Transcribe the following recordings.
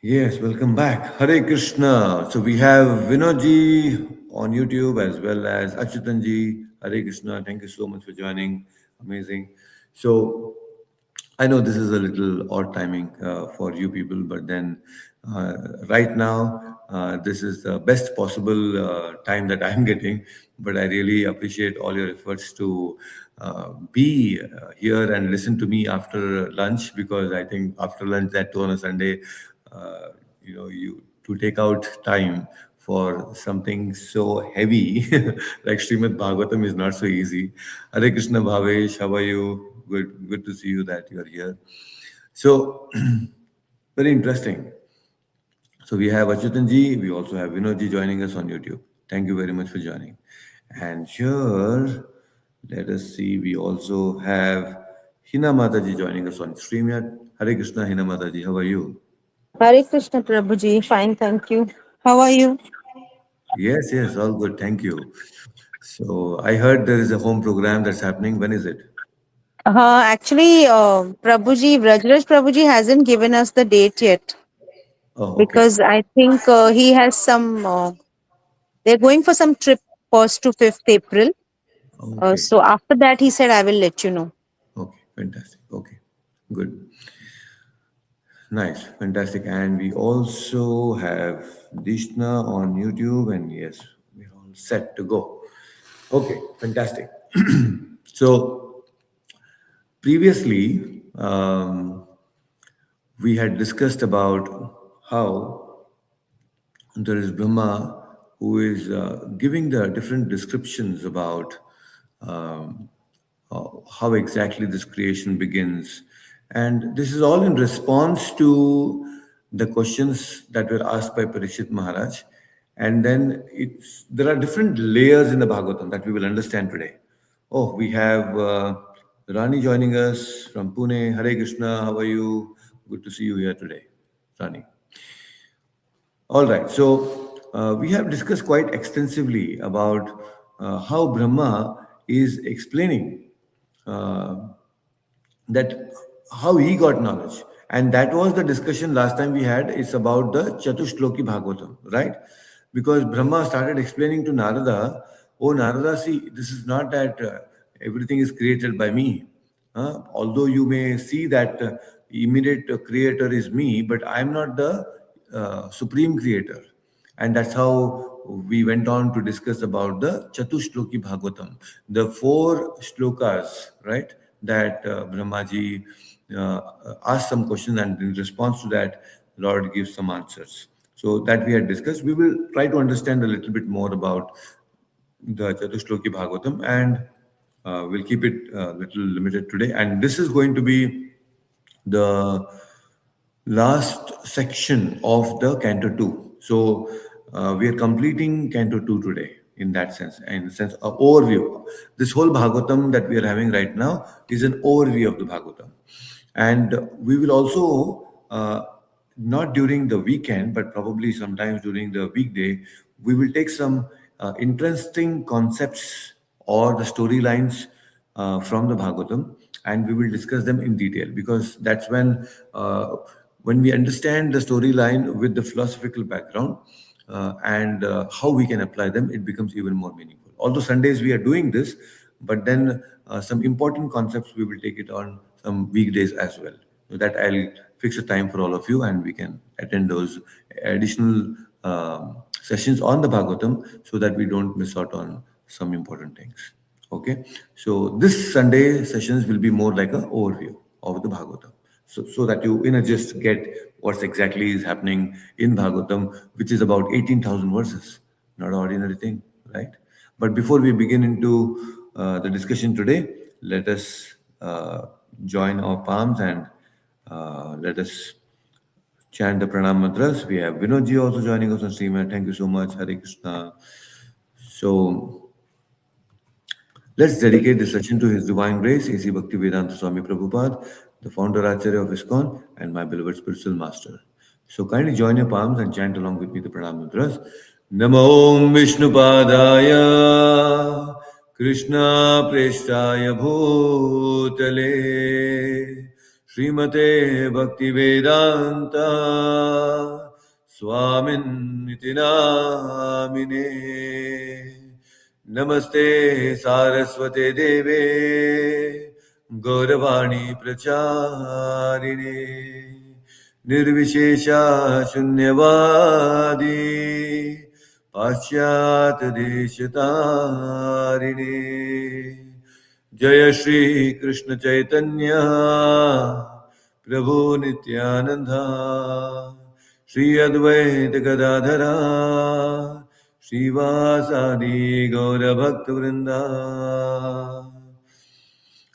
Yes, welcome back. Hare Krishna. So we have Vinodji on YouTube as well as Achutanji. Hare Krishna. Thank you so much for joining. Amazing. So I know this is a little odd timing for you people, but then uh, right now, this is the best possible time that I'm getting. But I really appreciate all your efforts to be here and listen to me after lunch, because I think after lunch, that too on a Sunday, uh, you to take out time for something so heavy like Srimad Bhagavatam is not so easy. Hare Krishna Bhavesh, how are you? Good to see you that you are here. So, very interesting. So we have Achutanji, we also have Vinodji joining us on YouTube. Thank you very much for joining. And here, let us see, we also have Hina Mataji joining us on Srimad. Hare Krishna, Hina Mataji, how are you? Hare Krishna Prabhuji, fine, thank you. How are you? Yes, yes, all good, thank you. So I heard there is a home program that's happening. When is it? Prabhuji, Vrajraj Prabhuji hasn't given us the date yet Oh, okay. because I think he has some, they're going for some trip 1st to 5th April. Okay. So after that, he said, I will let you know. Okay. Fantastic. Okay. Good. Nice. Fantastic. And we also have Dishna on YouTube. And yes, we're all set to go. Okay. Fantastic. So previously, we had discussed about how there is Brahma who is giving the different descriptions about um, how exactly this creation begins. And this is all in response to the questions that were asked by Parikshit Maharaj. And then there are different layers in the Bhagavatam that we will understand today. Oh, we have Rani joining us from Pune. Hare Krishna, how are you? Good to see you here today, Rani. All right. So we have discussed quite extensively about how Brahma is explaining uh, that how he got knowledge. And that was the discussion last time we had. It's about the Chatushloki Bhagavatam, right? Because Brahma started explaining to Narada, oh, Narada, see, this is not that everything is created by me. Although you may see that immediate creator is me, but I'm not the supreme creator. And that's how we went on to discuss about the Chatushloki Bhagavatam, the four shlokas, right? That Brahmaji asked some questions, and in response to that, Lord gives some answers. So that we had discussed. We will try to understand a little bit more about the Chatushloki Bhagavatam, and we'll keep it a little limited today. And this is going to be the last section of the Canto 2. So we are completing Canto 2 today in that sense, in the sense of overview. This whole Bhagavatam that we are having right now is an overview of the Bhagavatam. And we will also, not during the weekend, but probably sometimes during the weekday, we will take some interesting concepts or the storylines from the Bhagavatam, and we will discuss them in detail, because that's when we understand the storyline with the philosophical background and how we can apply them, it becomes even more meaningful. Although Sundays we are doing this, but then some important concepts we will take it on some weekdays as well. So that I'll fix a time for all of you, and we can attend those additional sessions on the Bhagavatam so that we don't miss out on some important things. Okay, so this Sunday sessions will be more like an overview of the Bhagavatam. So that you, in a gist, get what's exactly is happening in Bhagavatam, which is about 18,000 verses. Not an ordinary thing, right? But before we begin into the discussion today, let us join our palms and let us chant the pranam mantras. We have Vinodji also joining us on stream. Thank you so much. Hare Krishna. So let's dedicate this session to His Divine Grace, A.C. Bhaktivedanta Swami Prabhupada, the founder Acharya of ISKCON, and my beloved spiritual master. So kindly join your palms and chant along with me the pranam mantras. Namo Om Vishnupadaya Krishna Preshtaya Bhutale Srimate Bhaktivedanta Swamin Nitinamine Namaste Saraswate Deve Gauravani Pracharine Nirvishesha Shunyavadi Paschat Deshatarine Jaya Shri Krishna Chaitanya Prabhu Nityananda Shri Advaita Gadadhara Shri Vasadi Gaura Bhakta Vrinda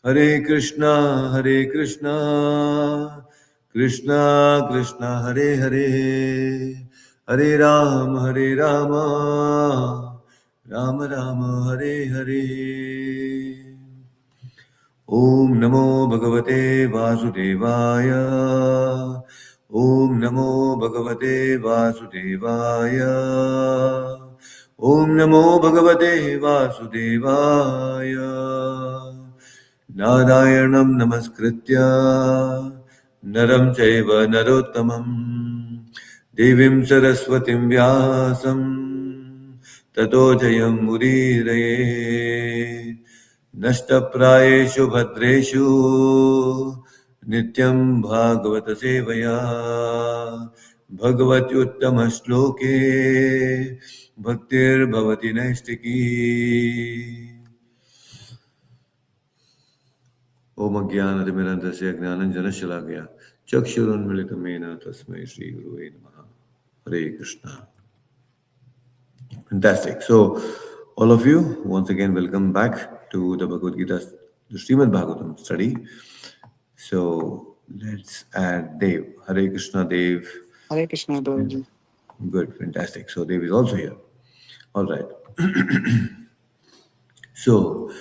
Hare Krishna Hare Krishna Krishna Krishna Hare Hare Hare Hare Rama Rama Rama Hare Hare Om Namo Bhagavate Vasudevaya. Om Namo Bhagavate Vasudevaya. Om Namo Bhagavate Vasudevaya. Narayanam Namaskritya Naram Chaiva Narottamam Devim Saraswatim Vyasam Tato Jayam Muriraye नष्टप्रायेषु भद्रेषु नित्यं भागवत सेवया भगवत्युत्तमश्लोके भक्तिर्भवति नैष्टिकी ओम अज्ञानतिमिरन्धस्य ज्ञानञ्जनशलाकया चक्षुरुन्मिलितमेन तस्मै श्रीगुरुवे नमः हरे Krishna. Fantastic. So, all of you, once again, welcome back to the Bhagavad Gita, the Srimad Bhagavatam study. So, let's add Dev. Hare Krishna, Dev. Hare Krishna, Guruji. Good, fantastic. So, Dev is also here. All right. So,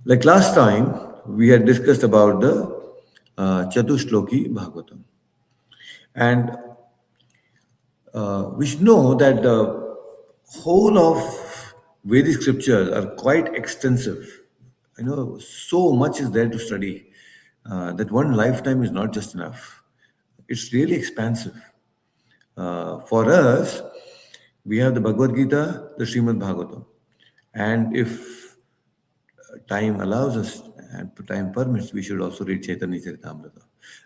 like last time, we had discussed about the Chatushloki Bhagavatam. And we should know that the whole of Vedic scriptures are quite extensive. So much is there to study that one lifetime is not just enough. It's really expansive. For us, we have the Bhagavad Gita, the Srimad Bhagavatam. And if time allows us and time permits, we should also read Chaitanya Charitamrita.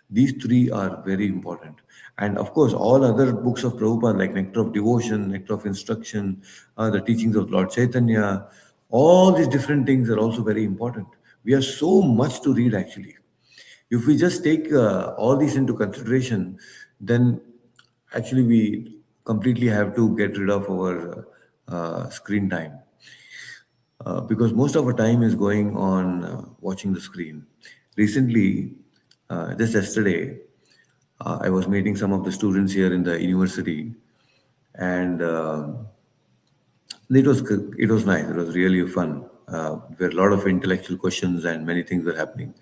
These three are very important. And of course, all other books of Prabhupada, like Nectar of Devotion, Nectar of Instruction, the teachings of Lord Chaitanya, all these different things are also very important. We have so much to read actually. If we just take all these into consideration, then actually we completely have to get rid of our screen time. Because most of our time is going on watching the screen. Recently, just yesterday, I was meeting some of the students here in the university, and it was nice. It was really fun. There were a lot of intellectual questions, and many things were happening.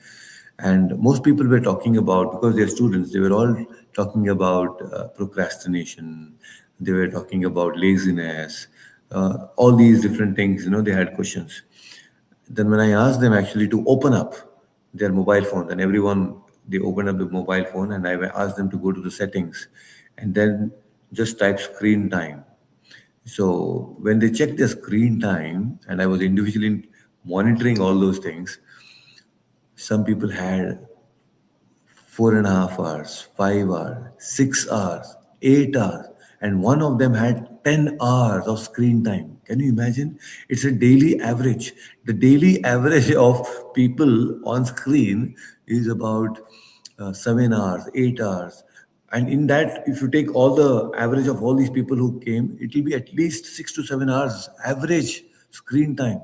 And most people were talking about, because they're students, they were all talking about procrastination. They were talking about laziness, all these different things. They had questions. Then when I asked them actually to open up their mobile phones, and everyone, they opened up the mobile phone, and I asked them to go to the settings and then just type screen time. So when they checked their screen time, and I was individually monitoring all those things, some people had 4.5 hours, 5 hours, 6 hours, 8 hours, and one of them had 10 hours of screen time. Can you imagine? It's a daily average. The daily average of people on screen is about 7 hours, 8 hours. And in that, if you take all the average of all these people who came, it will be at least 6 to 7 hours average screen time.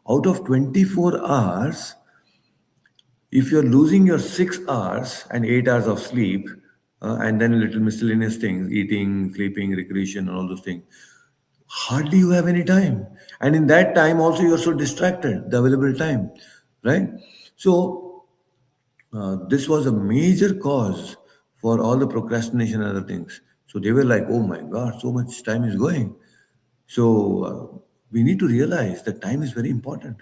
Out of 24 hours, if you're losing your 6 hours and 8 hours of sleep, and then little miscellaneous things, eating, sleeping, recreation, and all those things, hardly you have any time. And in that time also you're so distracted, the available time, right? So this was a major cause for all the procrastination and other things. So they were like, oh my God, so much time is going. So we need to realize that time is very important.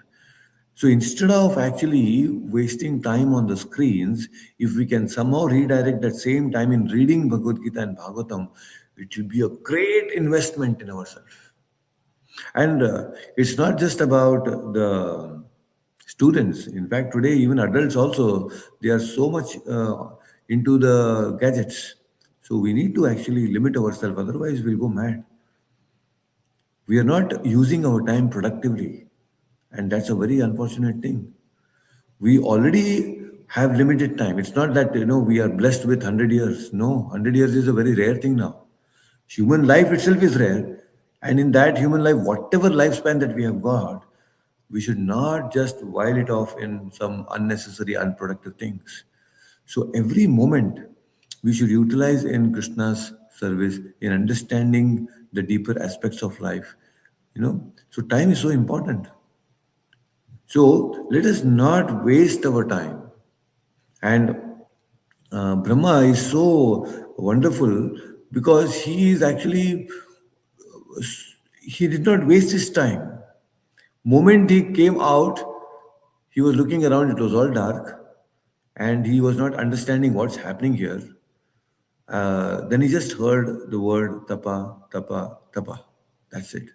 So instead of actually wasting time on the screens, if we can somehow redirect that same time in reading Bhagavad Gita and Bhagavatam, it will be a great investment in ourselves. And it's not just about the students. In fact, today even adults also, they are so much into the gadgets. So we need to actually limit ourselves, otherwise we'll go mad. We are not using our time productively, and that's a very unfortunate thing. We already have limited time. It's not that we are blessed with 100 years. No, 100 years is a very rare thing now. Human life itself is rare, and in that human life, whatever lifespan that we have got, we should not just while it off in some unnecessary unproductive things. So every moment we should utilize in Krishna's service, in understanding the deeper aspects of life. So time is so important. So let us not waste our time. And Brahma is so wonderful because he is actually, he did not waste his time. Moment he came out, he was looking around, it was all dark, and he was not understanding what's happening here. Then he just heard the word tapa, tapa, tapa. That's it.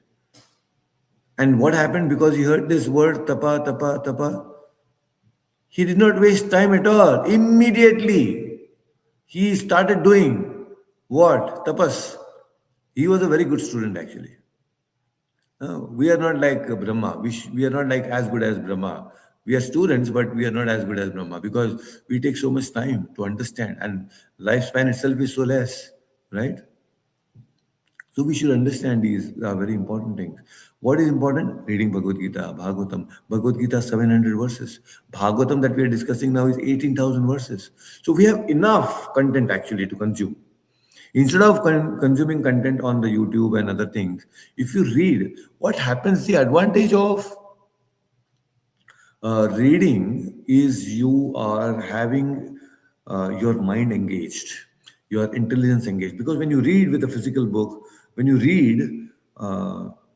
And what happened because he heard this word tapa, tapa, tapa? He did not waste time at all. Immediately, he started doing what? Tapas. He was a very good student, actually. We are not like Brahma. We are not like as good as Brahma. We are students, but we are not as good as Brahma because we take so much time to understand, and lifespan itself is so less, right? So we should understand these are very important things. What is important? Reading Bhagavad Gita, Bhagavatam. Bhagavad Gita 700 verses. Bhagavatam that we are discussing now is 18,000 verses. So we have enough content actually to consume. Instead of consuming content on the YouTube and other things, if you read, what happens? The advantage of reading is you are having your mind engaged, your intelligence engaged. Because when you read with a physical book, when you read,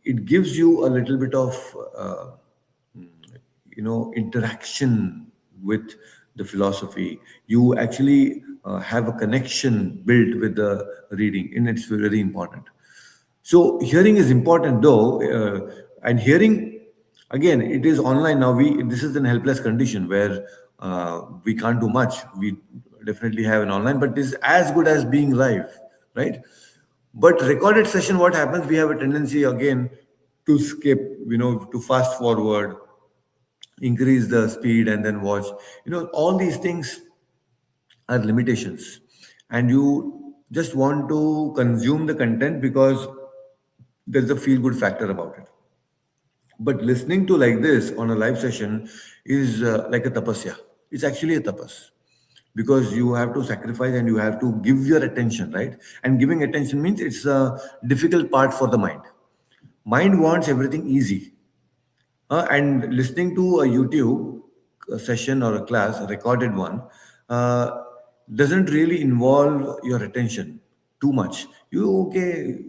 it gives you a little bit of interaction with the philosophy. You actually have a connection built with the reading, and it's very important. So hearing is important though, and hearing again it is online now. We This is an helpless condition where we can't do much. We definitely have an online, but this is as good as being live, right? But recorded session, what happens? We have a tendency again to skip, to fast forward, increase the speed, and then watch. All these things are limitations, and you just want to consume the content because there's a feel good factor about it. But listening to like this on a live session is like a tapasya. It's actually a tapas because you have to sacrifice and you have to give your attention, right? And giving attention means it's a difficult part for the mind. Mind wants everything easy. And listening to a YouTube session or a class, a recorded one, uh, doesn't really involve your attention too much. You okay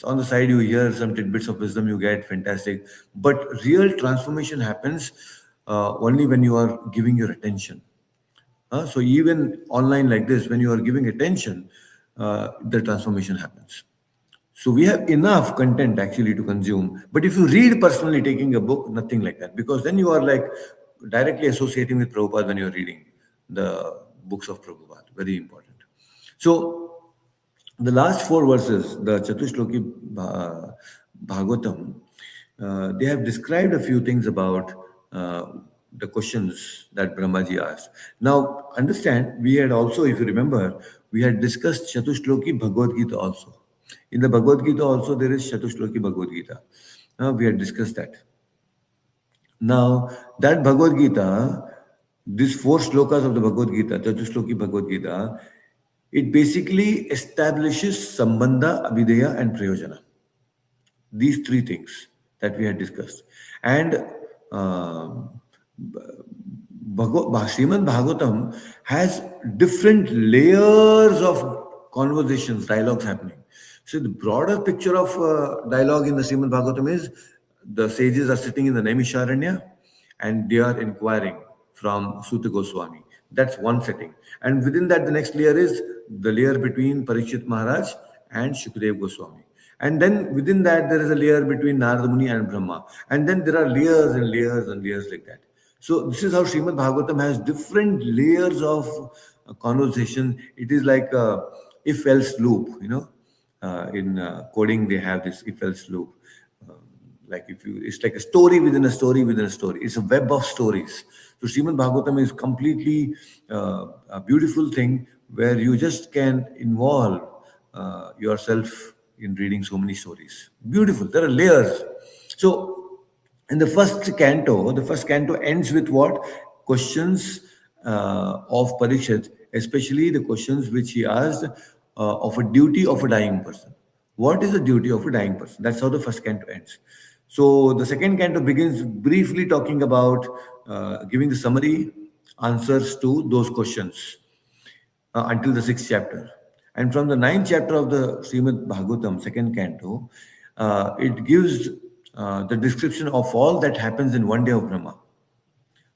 on the side, you hear some tidbits of wisdom, you get fantastic, but real transformation happens only when you are giving your attention. So even online like this, when you are giving attention, the transformation happens. So we have enough content actually to consume. But if you read personally, taking a book, nothing like that. Because then you are like directly associating with Prabhupada when you're reading the books of Prabhupada. Very important. So the last four verses, the Chatushloki Bhagavatam, they have described a few things about the questions that Brahmaji asked. Now, understand, we had also, if you remember, we had discussed Chatushloki Bhagavad Gita also. In the Bhagavad Gita also, there is Chatushloki Bhagavad Gita. We had discussed that. Now, that Bhagavad Gita, these four slokas of the Bhagavad Gita, Chatushloki Bhagavad Gita, it basically establishes Sambandha, Abhideya, and Prayojana. These three things that we had discussed. And Srimad Bhagavatam has different layers of conversations, dialogues happening. So the broader picture of dialogue in the Srimad Bhagavatam is the sages are sitting in the Naimisharanya, and they are inquiring from Suta Goswami. That's one setting. And within that, the next layer is the layer between Parikshit Maharaj and Shukdev Goswami. And then within that, there is a layer between Narada Muni and Brahma. And then there are layers and layers and layers like that. So this is how Srimad Bhagavatam has different layers of conversation. It is like a if-else loop, in coding, they have this if-else loop. Um, like if you, it's like a story within a story within a story. It's a web of stories. So Srimad Bhagavatam is completely a beautiful thing where you just can involve yourself in reading so many stories. Beautiful. There are layers. So in the first canto ends with what? Questions of Parikshit, especially the questions which he asked of a duty of a dying person. What is the duty of a dying person? That's how the first canto ends. So the second canto begins briefly talking about giving the summary answers to those questions until the sixth chapter. And from the ninth chapter of the Srimad Bhagavatam, second canto, it gives the description of all that happens in one day of Brahma.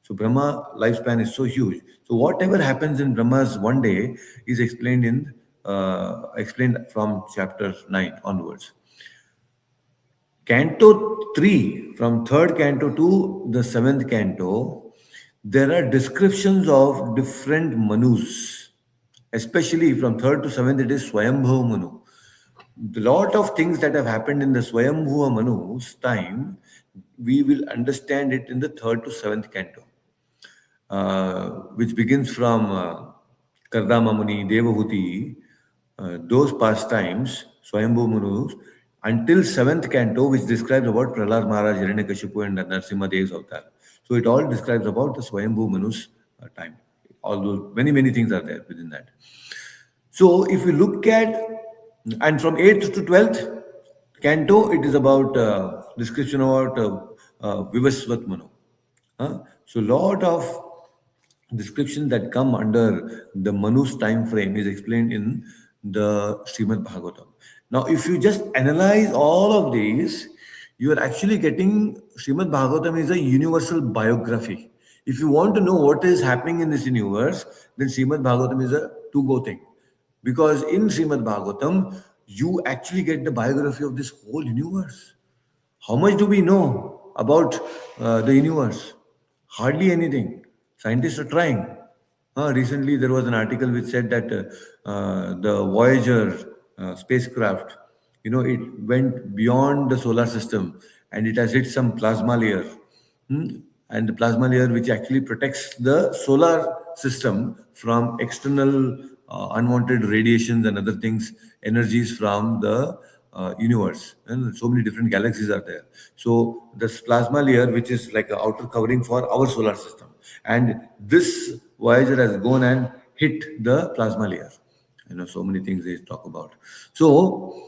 So Brahma lifespan is so huge. So whatever happens in Brahma's one day is explained from chapter 9 onwards. Canto 3, from third canto to the seventh canto, there are descriptions of different Manus. Especially from third to seventh, it is Swayambhav Manu. The lot of things that have happened in the Swayambhuva Manu's time, we will understand it in the third to seventh canto, which begins from Kardama Muni, Devahuti, those pastimes, Swayambhu Manus, until seventh canto, which describes about Prahlad Maharaj, Hiranyakashipu, and Narsimha Dev's avatar. So it all describes about the Swayambhu Manu's time. All those many things are there within that. So if you look at, and from 8th to 12th canto, it is about description about Vivasvat Manu. So lot of descriptions that come under the Manu's time frame is explained in the Srimad Bhagavatam. Now, if you just analyze all of these, you are actually getting Srimad Bhagavatam is a universal biography. If you want to know what is happening in this universe, then Srimad Bhagavatam is a to-go thing. Because in Srimad Bhagavatam, you actually get the biography of this whole universe. How much do we know about the universe? Hardly anything. Scientists are trying. Recently, there was an article which said that the Voyager spacecraft, it went beyond the solar system and it has hit some plasma layer. And the plasma layer, which actually protects the solar system from external unwanted radiations and other things, energies from the universe. And so many different galaxies are there. So this plasma layer, which is like an outer covering for our solar system, and this Voyager has gone and hit the plasma layer. So many things they talk about. So,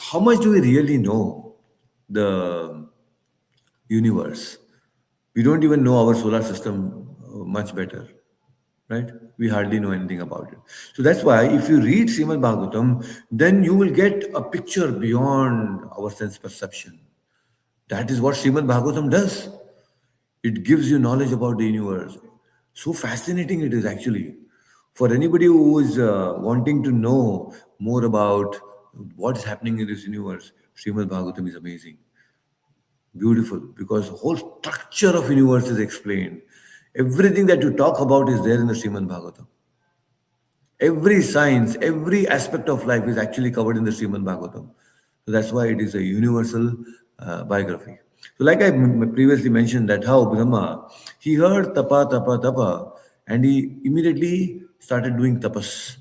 how much do we really know the universe? We don't even know our solar system much better, right? We hardly know anything about it. So that's why if you read Srimad Bhagavatam, then you will get a picture beyond our sense perception. That is what Srimad Bhagavatam does. It gives you knowledge about the universe. So fascinating it is actually. For anybody who is wanting to know more about what's happening in this universe, Srimad Bhagavatam is amazing. Beautiful, because the whole structure of universe is explained. Everything that you talk about is there in the Srimad Bhagavatam. Every science, every aspect of life is actually covered in the Srimad Bhagavatam. So that's why it is a universal biography. So like I previously mentioned that how Brahma, he heard tapa, tapa, tapa, and he immediately started doing tapas.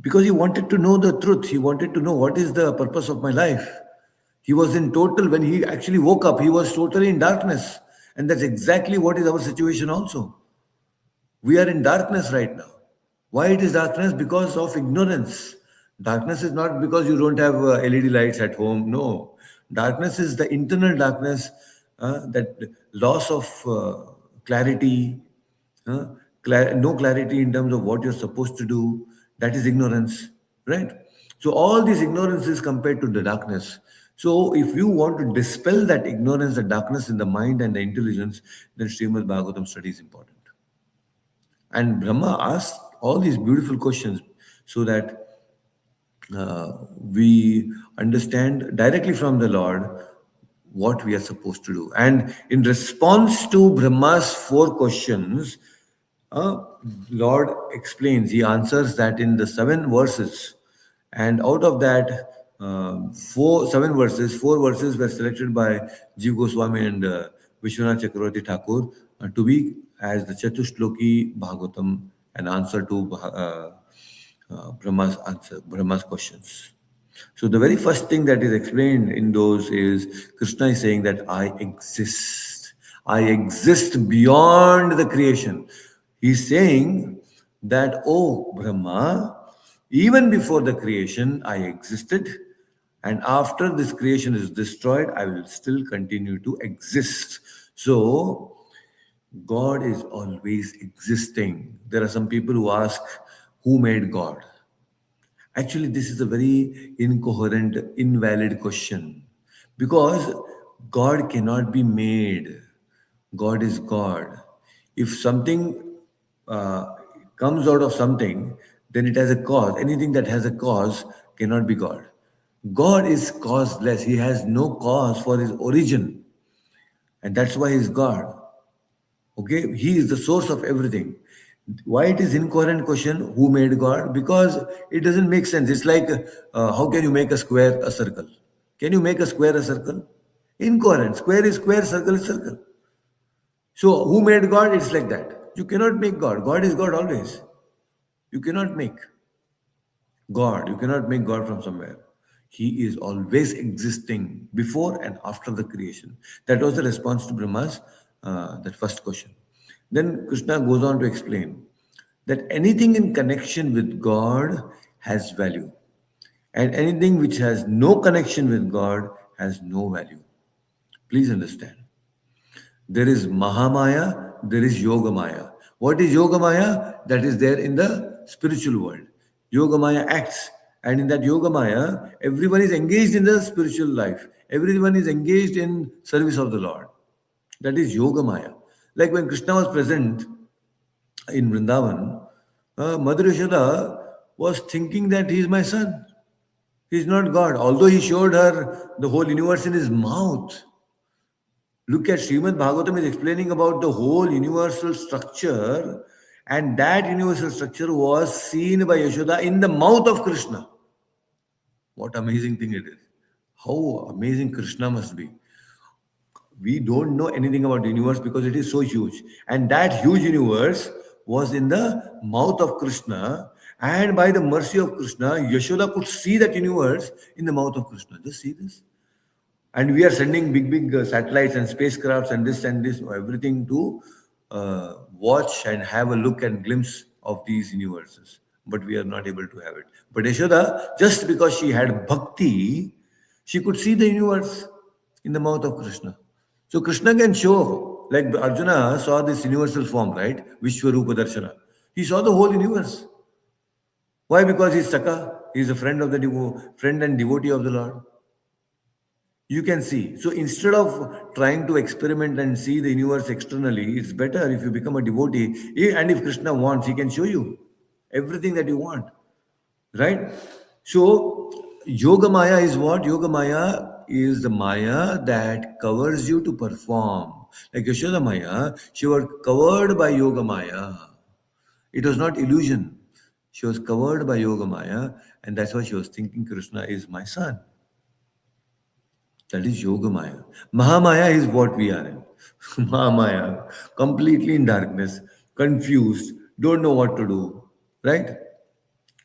Because he wanted to know the truth. He wanted to know what is the purpose of my life. He was in total, when he actually woke up, he was totally in darkness. And that's exactly what is our situation also. We are in darkness right now. Why it is darkness? Because of ignorance. Darkness is not because you don't have LED lights at home. No. Darkness is the internal darkness, that loss of clarity, no clarity in terms of what you're supposed to do. That is ignorance, right? So all these ignorance is compared to the darkness. So, if you want to dispel that ignorance, the darkness in the mind and the intelligence, then Srimad Bhagavatam study is important. And Brahma asked all these beautiful questions so that we understand directly from the Lord what we are supposed to do. And in response to Brahma's four questions, uh, Lord explains, he answers that in the 7 verses. And out of that, four verses were selected by Jiv Goswami and Vishwanath Chakravarti Thakur to be as the Chatushloki Bhagavatam, an answer to Brahma's questions. So the very first thing that is explained in those is Krishna is saying that I exist. I exist beyond the creation. He's saying that, oh Brahma, even before the creation, I existed. And after this creation is destroyed, I will still continue to exist. So God is always existing. There are some people who ask, who made God? Actually, this is a very incoherent, invalid question because God cannot be made. God is God. If something uh, comes out of something, then it has a cause. Anything that has a cause cannot be God. God is causeless. He has no cause for his origin, and that's why he's God. Okay, he is the source of everything. Why it is incoherent question? Who made God? Because it doesn't make sense. It's like how can you make a square a circle? Can you make a square a circle? Incoherent. Square is square, circle is circle. So who made God? It's like that. You cannot make God. God is God always. You cannot make God. You cannot make God from somewhere. He is always existing before and after the creation. That was the response to Brahma's that first question. Then Krishna goes on to explain that anything in connection with God has value, and anything which has no connection with God has no value. Please understand. There is Mahamaya, there is Yogamaya. What is Yogamaya? That is there in the spiritual world. Yogamaya acts, and in that Yogamaya, everyone is engaged in the spiritual life. Everyone is engaged in service of the Lord. That is Yogamaya. Like when Krishna was present in Vrindavan, Mother Yashoda was thinking that he is my son. He is not God. Although he showed her the whole universe in his mouth. Look at Srimad Bhagavatam is explaining about the whole universal structure, and that universal structure was seen by Yashoda in the mouth of Krishna. What amazing thing it is. How amazing Krishna must be. We don't know anything about the universe because it is so huge. And that huge universe was in the mouth of Krishna. And by the mercy of Krishna, Yashoda could see that universe in the mouth of Krishna. Just see this. And we are sending big satellites and spacecrafts and this everything to watch and have a look and glimpse of these universes, but we are not able to have it. But Yashoda, just because she had bhakti, she could see the universe in the mouth of Krishna. So Krishna can show, like Arjuna saw this universal form, right? Vishwarupa Darshana. He saw the whole universe. Why? Because he's Saka. He's a friend of the friend and devotee of the Lord. You can see. So instead of trying to experiment and see the universe externally, it's better if you become a devotee. And if Krishna wants, he can show you everything that you want. Right? So Yoga Maya is what? Yoga Maya is the Maya that covers you to perform. Like Yashoda Maya, she was covered by Yoga Maya. It was not illusion. She was covered by Yoga Maya, and that's why she was thinking Krishna is my son. That is Yoga Maya. Mahamaya is what we are in. Mahamaya, completely in darkness, confused, don't know what to do. Right?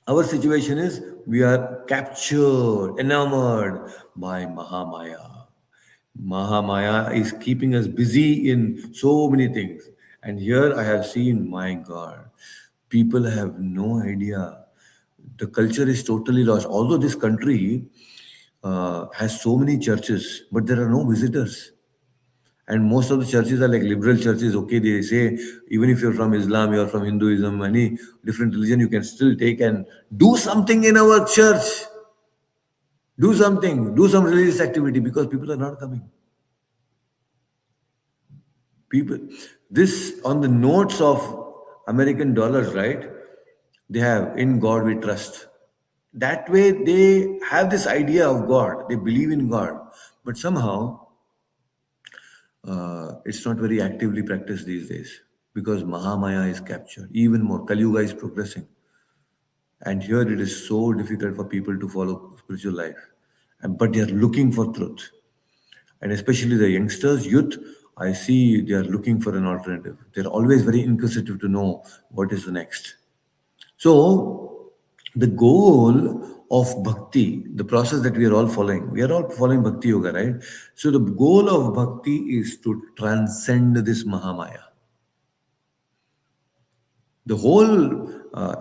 Our situation is we are captured, enamored by Mahamaya. Mahamaya is keeping us busy in so many things. And here I have seen, my God, people have no idea. The culture is totally lost. Although this country has so many churches, but there are no visitors. And most of the churches are like liberal churches. Okay, they say even if you're from Islam, you're from Hinduism, any different religion, you can still take and do something in our church. Do something, do some religious activity because people are not coming. People, this on the notes of American dollars, right? They have in God we trust. That way they have this idea of God. They believe in God, but somehow it's not very actively practiced these days because Mahamaya is captured. Even more, Kali Yuga is progressing, and here it is so difficult for people to follow spiritual life, but they are looking for truth. And especially the youngsters, youth, I see they are looking for an alternative. They're always very inquisitive to know what is the next. So, the goal of bhakti, the process that we are all following bhakti yoga, right? So, the goal of bhakti is to transcend this Mahamaya. The whole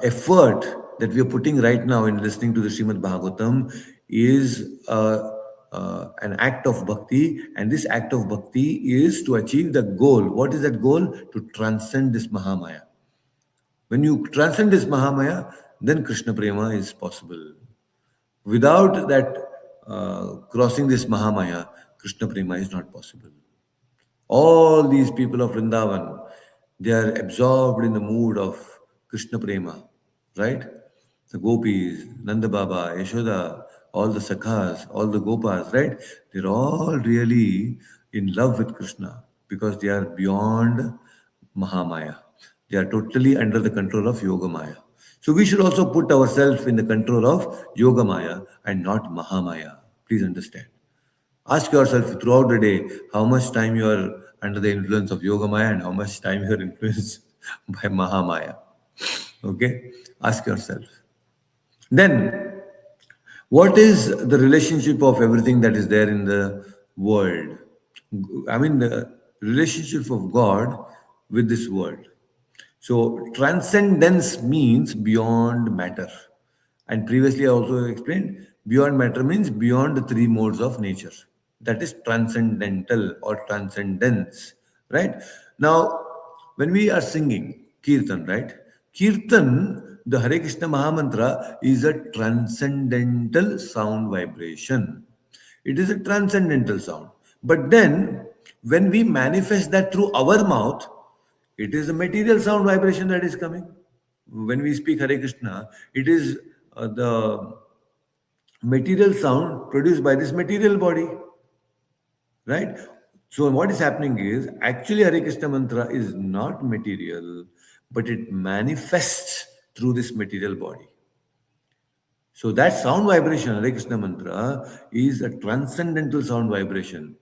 effort that we are putting right now in listening to the Srimad Bhagavatam is an act of bhakti, and this act of bhakti is to achieve the goal. What is that goal? To transcend this Mahamaya. When you transcend this Mahamaya, then Krishna Prema is possible. Without that crossing this Mahamaya, Krishna Prema is not possible. All these people of Vrindavan, they are absorbed in the mood of Krishna Prema, right? The gopis, Nanda Baba, Yashoda, all the sakhas, all the gopas, right? They're all really in love with Krishna because they are beyond Mahamaya. They are totally under the control of Yoga Maya. So we should also put ourselves in the control of Yoga Maya and not Mahamaya. Please understand. Ask yourself throughout the day how much time you are under the influence of Yoga Maya and how much time you are influenced by Mahamaya. Okay? Ask yourself. Then, what is the relationship of everything that is there in the world? I mean, the relationship of God with this world. So, transcendence means beyond matter. And previously, I also explained beyond matter means beyond the three modes of nature. That is transcendental or transcendence, right? Now, when we are singing Kirtan, right? Kirtan, the Hare Krishna Mahamantra, is a transcendental sound vibration. It is a transcendental sound. But then, when we manifest that through our mouth, it is a material sound vibration that is coming. When we speak Hare Krishna, it is the material sound produced by this material body, right? So what is happening is actually Hare Krishna mantra is not material, but it manifests through this material body. So that sound vibration, Hare Krishna mantra, is a transcendental sound vibration.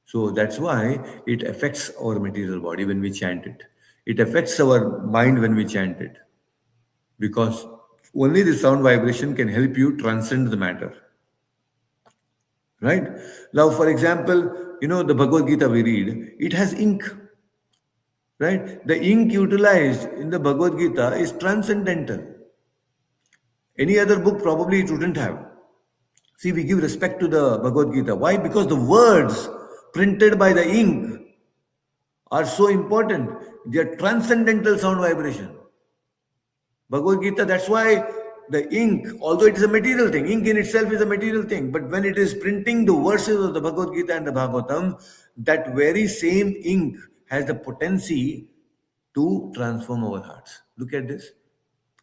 So that's why it affects our material body when we chant it. It affects our mind when we chant it. Because only the sound vibration can help you transcend the matter. Right? Now, for example, the Bhagavad Gita we read, it has ink. Right? The ink utilized in the Bhagavad Gita is transcendental. Any other book probably it wouldn't have. See, we give respect to the Bhagavad Gita. Why? Because the words printed by the ink are so important. They are transcendental sound vibration. Bhagavad Gita, that's why the ink, although it is a material thing, ink in itself is a material thing, but when it is printing the verses of the Bhagavad Gita and the Bhagavatam, that very same ink has the potency to transform our hearts. Look at this.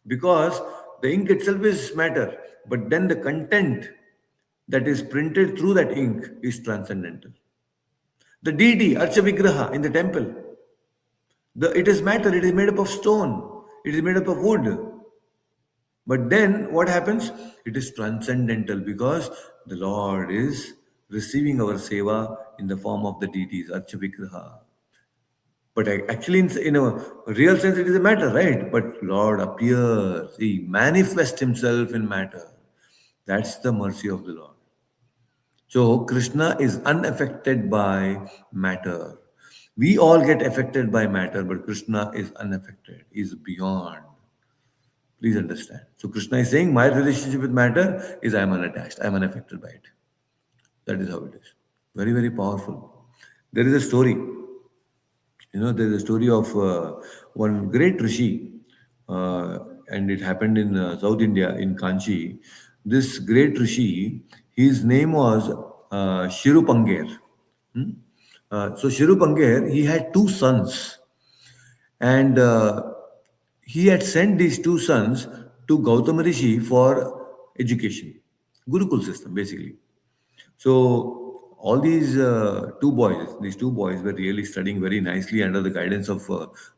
Because the ink itself is matter, but then the content that is printed through that ink is transcendental. The deity, Archa Vigraha in the temple, it is matter, it is made up of stone, it is made up of wood. But then what happens? It is transcendental because the Lord is receiving our seva in the form of the deities, Archa Vigraha. But actually, in a real sense, it is a matter, right? But Lord appears, He manifests Himself in matter. That's the mercy of the Lord. So Krishna is unaffected by matter. We all get affected by matter, but Krishna is unaffected, is beyond. Please understand. So Krishna is saying, my relationship with matter is I am unattached, I am unaffected by it. That is how it is. Very, very powerful. There is a story. There is a story of one great rishi, and it happened in South India, in Kanchi. this great rishi, his name was Shirupanger. Hmm? So Shirupanger, he had two sons, and he had sent these two sons to Gautama Rishi for education, Gurukul system basically. So all these two boys were really studying very nicely under the guidance of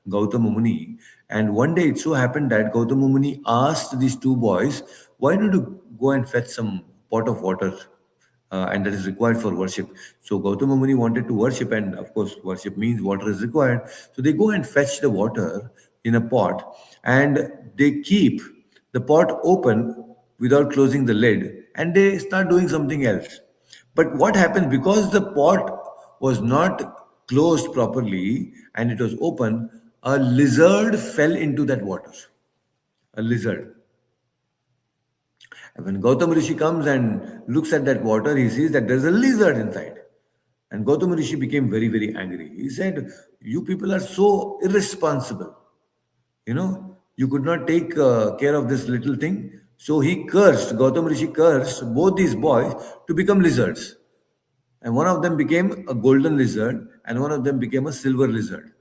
Gautama Muni. And one day it so happened that Gautama Muni asked these two boys, "Why don't you go and fetch some pot of water?" And that is required for worship. So Gautama Muni wanted to worship, and of course, worship means water is required. So they go and fetch the water in a pot, and they keep the pot open without closing the lid, and they start doing something else. But what happens, because the pot was not closed properly and it was open, a lizard fell into that water. A lizard. And when Gautama Rishi comes and looks at that water, he sees that there's a lizard inside. And Gautama Rishi became very, very angry. He said, "You people are so irresponsible. You could not take care of this little thing." So he cursed, Gautama Rishi cursed both these boys to become lizards. And one of them became a golden lizard, and one of them became a silver lizard.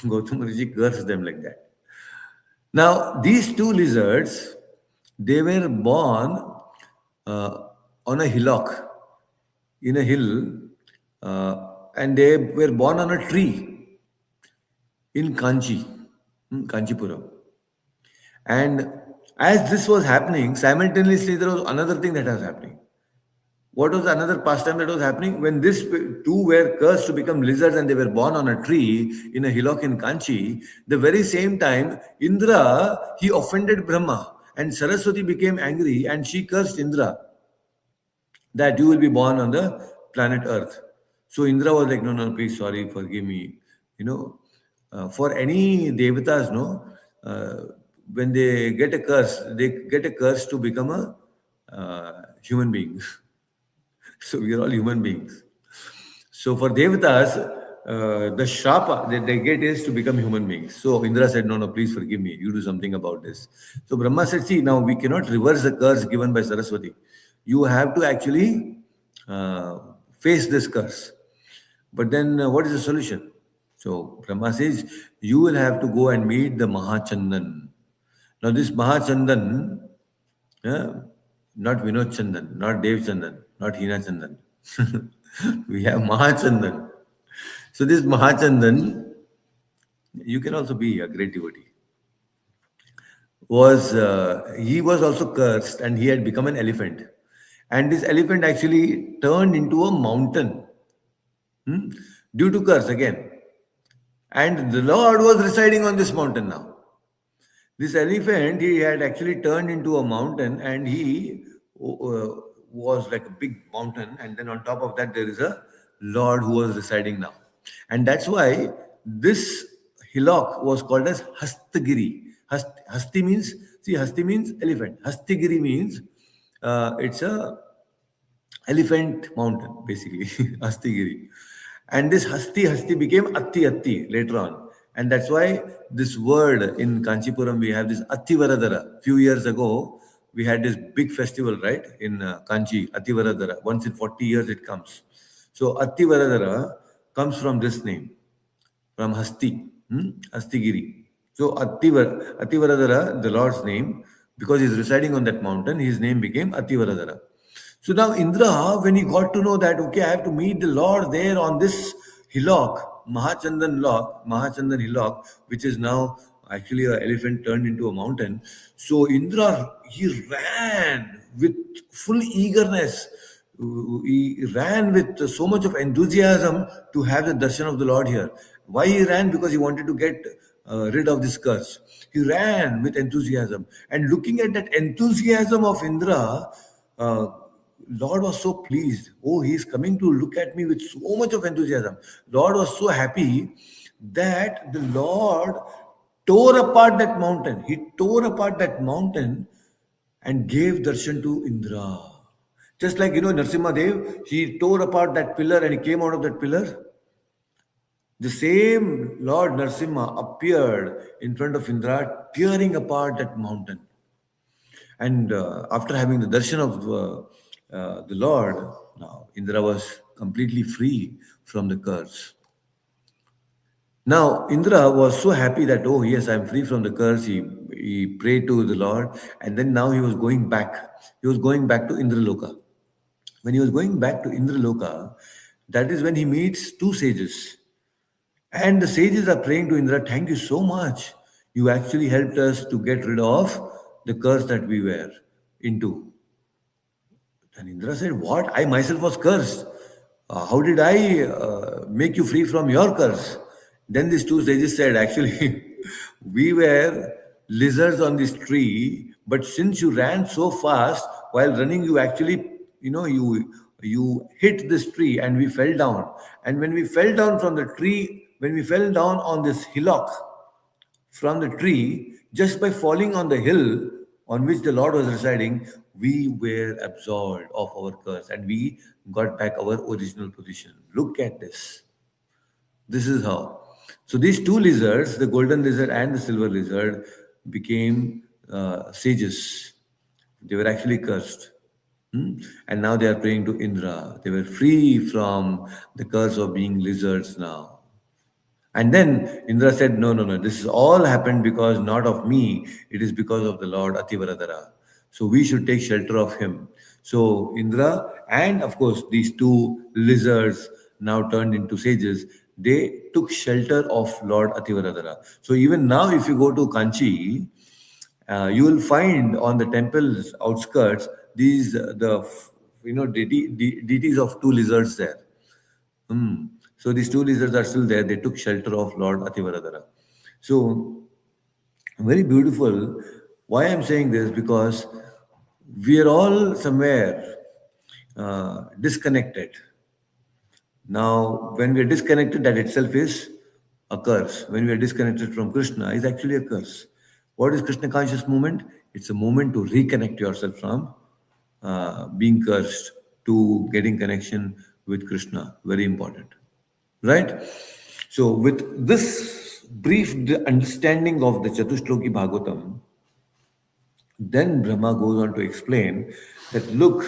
Gautama Rishi cursed them like that. Now, these two lizards, they were born uh, on a hillock, in a hill, and they were born on a tree in Kanchipuram. And as this was happening, simultaneously there was another thing that was happening. What was another pastime that was happening? When these two were cursed to become lizards and they were born on a tree in a hillock in Kanchi, the very same time, Indra, he offended Brahma. And Saraswati became angry and she cursed Indra that you will be born on the planet Earth. So Indra was like, "No, no, please, sorry, forgive me." For any devatas, no, when they get a curse to become a human being. So we are all human beings. So for devatas, the shrapa that they get is to become human beings. So Indra said, "No, no, please forgive me. You do something about this." So Brahma said, "See, now we cannot reverse the curse given by Saraswati. You have to actually uh, face this curse. But then what is the solution?" So Brahma says, "You will have to go and meet the Mahachandan." Now this Mahachandan, yeah, not Vinod Chandan, not Dev Chandan, not Hina Chandan. We have Mahachandan. So this Mahachandan, you can also be a great devotee. Was He was also cursed and he had become an elephant, and this elephant actually turned into a mountain, hmm, due to curse again. And the Lord was residing on this mountain now. This elephant, he had actually turned into a mountain, and he was like a big mountain. And then on top of that, there is a Lord who was residing now. And that's why this hillock was called as Hastagiri. Hasti means elephant. Hastigiri means it's a elephant mountain, basically, Hastigiri. And this Hasti became Atti later on. And that's why this word in Kanchipuram, we have this Attivaradara. Few years ago, we had this big festival, right, in Kanchi, Attivaradara. Once in 40 years it comes. So Attivaradara comes from this name, from Hastigiri. So Attivaradara, the Lord's name, because he's residing on that mountain, his name became Attivaradara. So now Indra, when he got to know that, okay, I have to meet the Lord there on this hillock, Mahachandan hillock, which is now actually an elephant turned into a mountain. So Indra, he ran with full eagerness. He ran with so much of enthusiasm to have the darshan of the Lord here. Why he ran? Because he wanted to get rid of this curse. He ran with enthusiasm. And looking at that enthusiasm of Indra, uh, Lord was so pleased. Oh, he's coming to look at me with so much of enthusiasm. Lord was so happy that the Lord tore apart that mountain. He tore apart that mountain and gave darshan to Indra. Just like, Narsimha Dev, he tore apart that pillar and he came out of that pillar. The same Lord Narsimha appeared in front of Indra, tearing apart that mountain. And after having the darshan of the Lord, now Indra was completely free from the curse. Now Indra was so happy that, oh yes, I'm free from the curse. He prayed to the Lord, and then now he was going back. He was going back to Indraloka. When he was going back to Indraloka, that is when he meets two sages. And the sages are praying to Indra, thank you so much. You actually helped us to get rid of the curse that we were into. And Indra said, what? I myself was cursed. How did I make you free from your curse? Then these two sages said, actually, we were lizards on this tree, but since you ran so fast, while running, you actually, you hit this tree and we fell down. And when we fell down from the tree, when we fell down on this hillock, from the tree, just by falling on the hill on which the Lord was residing, we were absolved of our curse and we got back our original position. Look at this. This is how. So these two lizards, the golden lizard and the silver lizard, became sages. They were actually cursed. And now they are praying to Indra. They were free from the curse of being lizards now. And then Indra said, no, no, no, this is all happened because not of me, it is because of the Lord Ativaradara. So we should take shelter of him. So Indra and of course these two lizards now turned into sages, they took shelter of Lord Ativaradara. So even now, if you go to Kanchi, you will find on the temple's outskirts these deities of two lizards there. Hmm. So these two lizards are still there. They took shelter of Lord Ativaradara. So very beautiful. Why I'm saying this? Because we are all somewhere disconnected. Now, when we are disconnected, that itself is a curse. When we are disconnected from Krishna, is actually a curse. What is Krishna conscious movement? It's a moment to reconnect yourself from being cursed to getting connection with Krishna. Very important. Right? So, with this brief understanding of the Chatushloki Bhagavatam, then Brahma goes on to explain that look,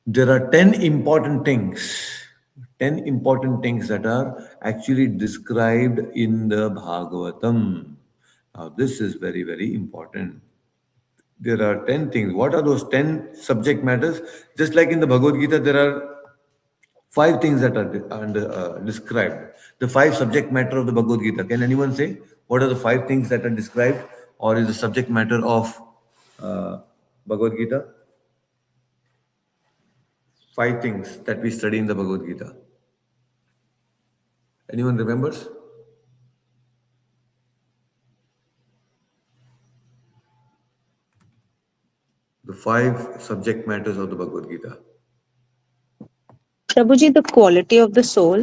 there are 10 important things, 10 important things that are actually described in the Bhagavatam. Now, this is very, very important. There are 10 things. What are those 10 subject matters? Just like in the Bhagavad Gita, there are five things that are described. The five subject matter of the Bhagavad Gita. Can anyone say what are the five things that are described or is the subject matter of uh, Bhagavad Gita? Five things that we study in the Bhagavad Gita. Anyone remembers? The five subject matters of the Bhagavad Gita. Prabhuji, the quality of the soul.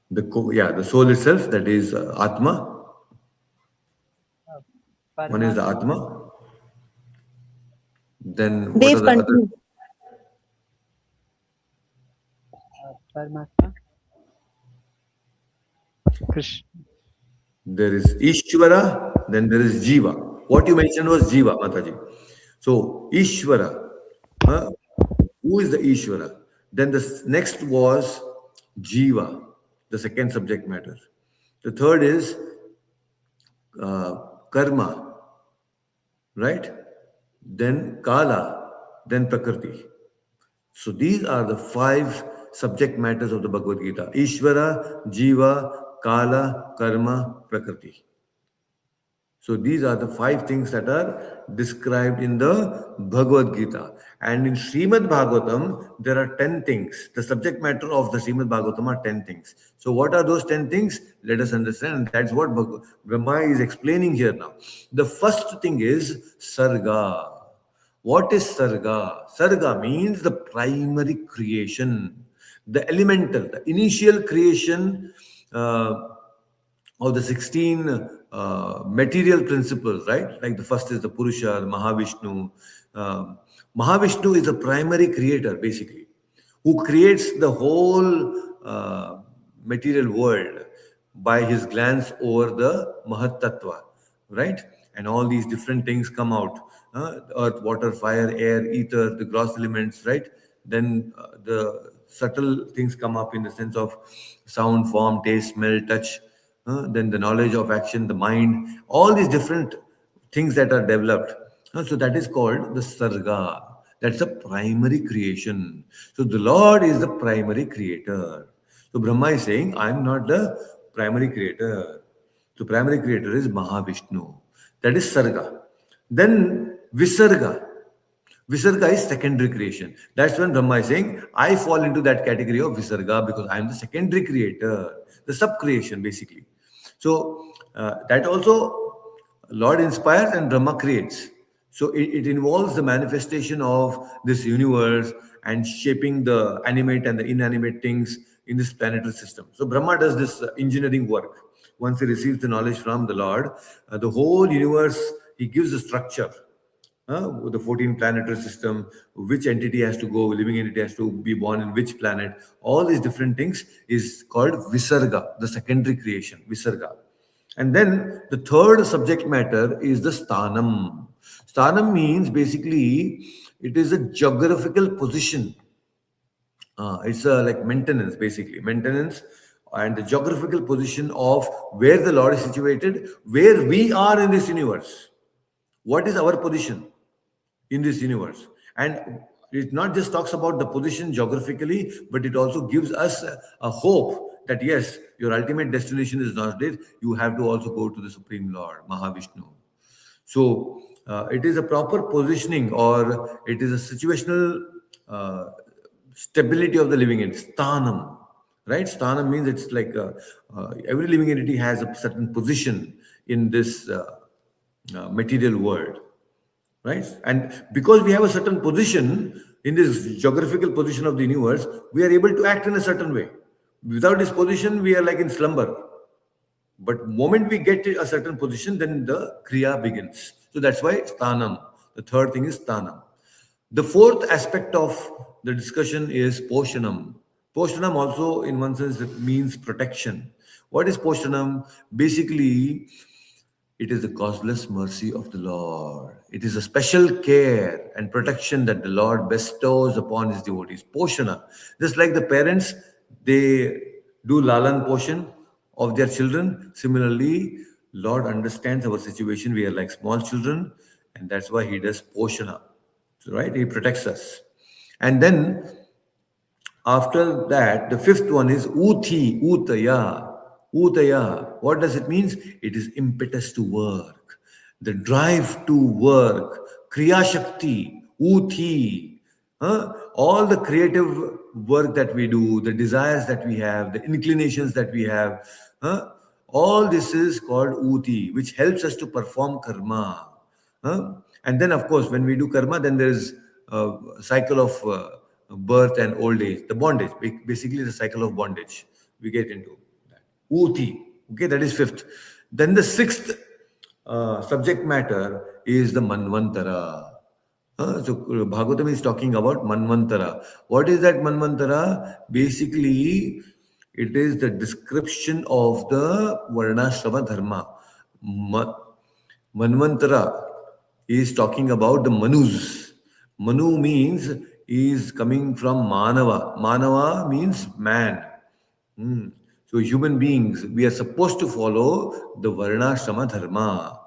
The soul itself, that is Atma. One is the Paramatma, Atma. Then what are They've the other? continued. Paramatma, Krishna, There is Ishvara, then there is Jiva. What you mentioned was Jiva, Mataji. So Ishvara, huh? Who is the Ishvara? Then the next was Jiva, the second subject matter. The third is Karma, right? Then Kala, then Prakriti. So these are the five subject matters of the Bhagavad Gita: Ishvara, Jiva, Kala, Karma, Prakriti. So these are the five things that are described in the Bhagavad Gita. And in Srimad Bhagavatam, there are 10 things. The subject matter of the Srimad Bhagavatam are 10 things. So what are those 10 things? Let us understand. And that's what Brahma is explaining here now. The first thing is Sarga. What is Sarga? Sarga means the primary creation, the elemental, the initial creation of the 16 material principles, right? Like the first is the Purusha, the Mahavishnu. Mahavishnu is the primary creator, basically, who creates the whole material world by his glance over the Mahat Tattva, right? and all these different things come out. Earth, water, fire, air, ether, the gross elements, right? Then the subtle things come up in the sense of sound, form, taste, smell, touch. Then the knowledge of action, the mind, all these different things that are developed. So that is called the sarga. That's a primary creation. So the Lord is the primary creator. So Brahma is saying, I am not the primary creator. So primary creator is Mahavishnu. That is sarga. Then visarga. Visarga is secondary creation. That's when Brahma is saying, I fall into that category of Visarga because I am the secondary creator, the sub creation basically. So that also Lord inspires and Brahma creates. So it involves the manifestation of this universe and shaping the animate and the inanimate things in this planetary system. So Brahma does this engineering work. Once he receives the knowledge from the Lord, the whole universe, he gives the structure, with the 14 planetary system, which entity has to go, living entity has to be born in which planet. All these different things is called Visarga, the secondary creation, Visarga. And then the third subject matter is the Sthanam. Sthanam means basically it is a geographical position. It's like maintenance, basically. Maintenance and the geographical position of where the Lord is situated, where we are in this universe. What is our position in this universe? And it not just talks about the position geographically, but it also gives us a hope that yes, your ultimate destination is not there. You have to also go to the Supreme Lord, Mahavishnu. So it is a proper positioning, or it is a situational uh, stability of the living entity. Sthanam, right? Sthanam means it's like every living entity has a certain position in this material world, right? And because we have a certain position in this geographical position of the universe, we are able to act in a certain way. Without this position, we are like in slumber. But moment we get to a certain position, then the kriya begins. So that's why sthanam. The third thing is sthanam. The fourth aspect of the discussion is poshanam. Poshanam also, in one sense, it means protection. What is poshanam? Basically, it is the causeless mercy of the Lord. It is a special care and protection that the Lord bestows upon his devotees. Poshana. Just like the parents, they do lalan poshan of their children. Similarly, Lord understands our situation. We are like small children, and that's why he does poshana. So, right? He protects us. And then after that, the fifth one is uthi, utaya. Utaya. What does it mean? It is impetus to work, the drive to work, kriya shakti, uthi. All the creative work that we do, the desires that we have, the inclinations that we have, all this is called uti, which helps us to perform karma. And then, of course, when we do karma, then there is a cycle of birth and old age, the bondage, basically the cycle of bondage we get into that. Uti, okay, that is fifth. Then the sixth subject matter is the Manvantara. So Bhagavatam is talking about Manvantara. What is that Manvantara? Basically, it is the description of the Varnashrama Dharma. Manvantara is talking about the Manus. Manu means is coming from Manava. Manava means man. Hmm. So human beings, we are supposed to follow the Varnashrama Dharma.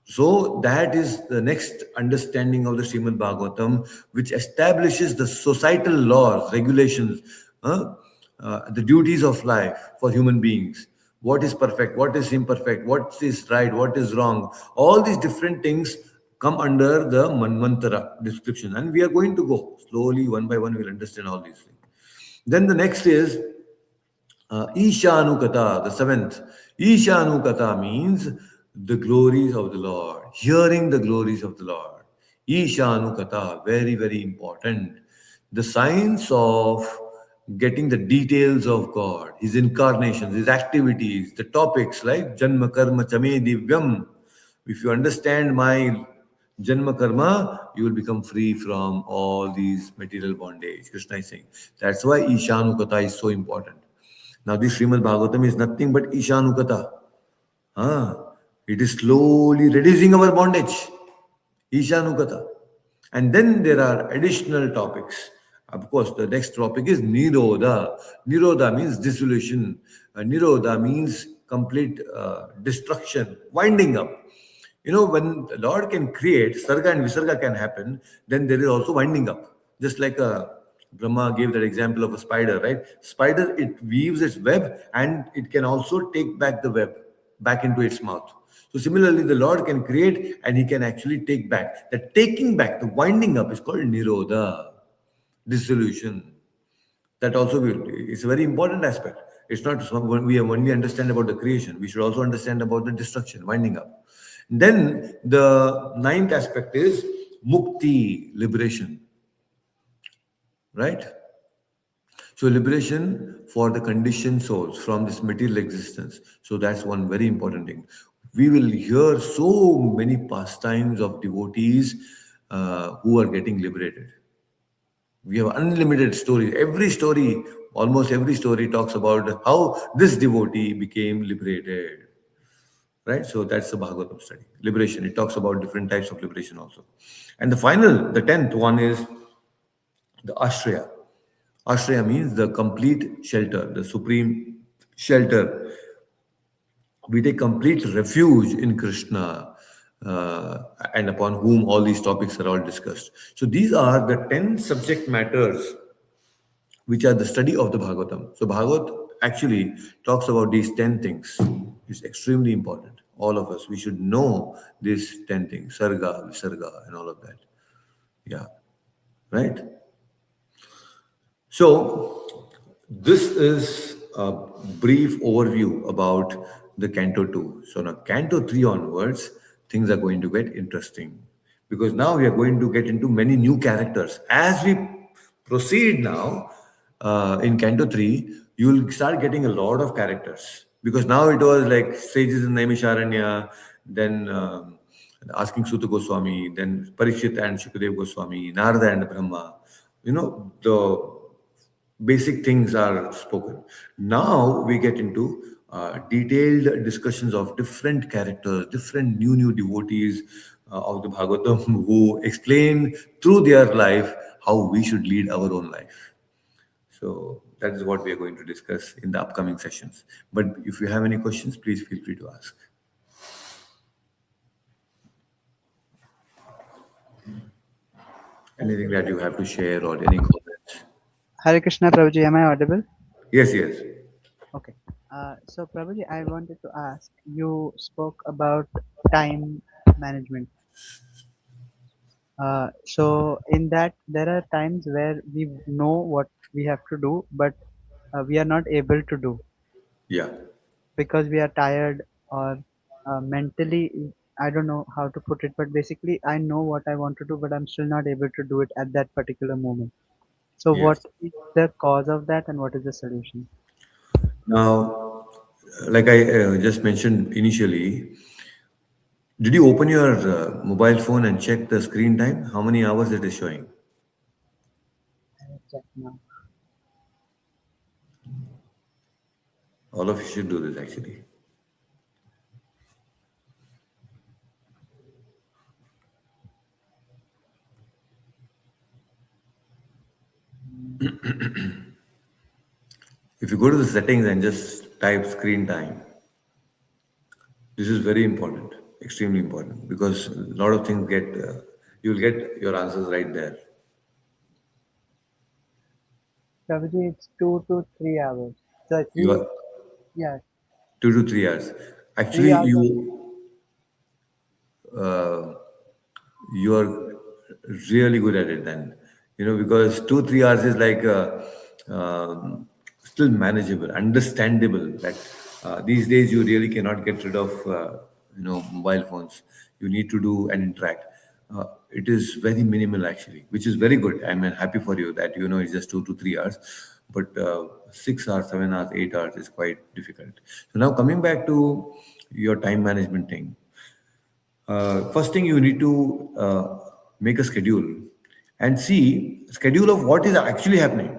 So that is the next understanding of the Srimad Bhagavatam, which establishes the societal laws, regulations, the duties of life for human beings. What is perfect, what is imperfect, what is right, what is wrong. All these different things come under the Manvantara description. And we are going to go slowly, one by one, we'll understand all these things. Then the next is Ishanukata, the seventh. Ishanukata means the glories of the Lord, hearing the glories of the Lord. Ishanukata, very, very important. The science of getting the details of God, His incarnations, His activities, the topics like Janma Karma Chame Divyam. If you understand my Janma Karma, you will become free from all these material bondage. Krishna is saying. That's why Ishanukata is so important. Now, this Srimad Bhagavatam is nothing but Ishanukata. Ah, It is slowly reducing our bondage. Ishanukata. And then there are additional topics. Of course, the next topic is Nirodha. Nirodha means dissolution. Nirodha means complete destruction, winding up. When the Lord can create, Sarga and Visarga can happen, then there is also winding up. Just like Brahma gave that example of a spider, right? Spider, it weaves its web and it can also take back the web back into its mouth. So similarly, the Lord can create and he can actually take back. The taking back, the winding up is called Nirodha, dissolution. That also is a very important aspect. It's not we only understand about the creation. We should also understand about the destruction, winding up. Then the ninth aspect is mukti, liberation, right? So liberation for the conditioned souls from this material existence. So that's one very important thing. We will hear so many pastimes of devotees who are getting liberated. We have unlimited stories. Almost every story talks about how this devotee became liberated. Right? So that's the Bhagavatam study. Liberation. It talks about different types of liberation also. And the 10th one is the Ashraya. Ashraya means the complete shelter, the supreme shelter. We take complete refuge in Krishna, and upon whom all these topics are all discussed. So these are the 10 subject matters which are the study of the Bhagavatam. So Bhagavat actually talks about these 10 things. It's extremely important. All of us, we should know these 10 things, Sarga, Visarga, and all of that. Yeah, right? So, this is a brief overview about the Canto 2. So, now Canto 3 onwards, things are going to get interesting because now we are going to get into many new characters. As we proceed now in Canto 3, you will start getting a lot of characters because now it was like sages in Naimisharanya, then asking Sutta Goswami, then Parikshit and Shukadev Goswami, Narada and Brahma. The basic things are spoken. Now we get into detailed discussions of different characters, different new devotees of the Bhagavatam who explain through their life how we should lead our own life. So that is what we are going to discuss in the upcoming sessions. But if you have any questions, please feel free to ask. Anything that you have to share or any comments? Hare Krishna, Prabhuji, am I audible? Yes, yes. Okay. So, Prabhuji, I wanted to ask, you spoke about time management. So, in that, there are times where we know what we have to do, but we are not able to do Yeah. because we are tired or mentally, I don't know how to put it, but basically, I know what I want to do, but I'm still not able to do it at that particular moment. So, what Yes. is the cause of that and what is the solution? Now, like I just mentioned initially, did you open your mobile phone and check the screen time? How many hours it is showing? Check now. All of you should do this actually. If you go to the settings and just type screen time, this is very important, extremely important, because a lot of things you will get your answers right there. Prabhuji, it's 2 to 3 hours. So You three, are yeah, 2 to 3 hours. Actually, 3 hours only. uh, you are really good at it then, because 2 3 hours is like still manageable, understandable that these days you really cannot get rid of mobile phones. You need to do and interact. It is very minimal actually, which is very good. I'm happy for you that it's just 2 to 3 hours, but 6 hours, 7 hours, 8 hours is quite difficult. So now coming back to your time management thing, first thing you need to make a schedule and see schedule of what is actually happening.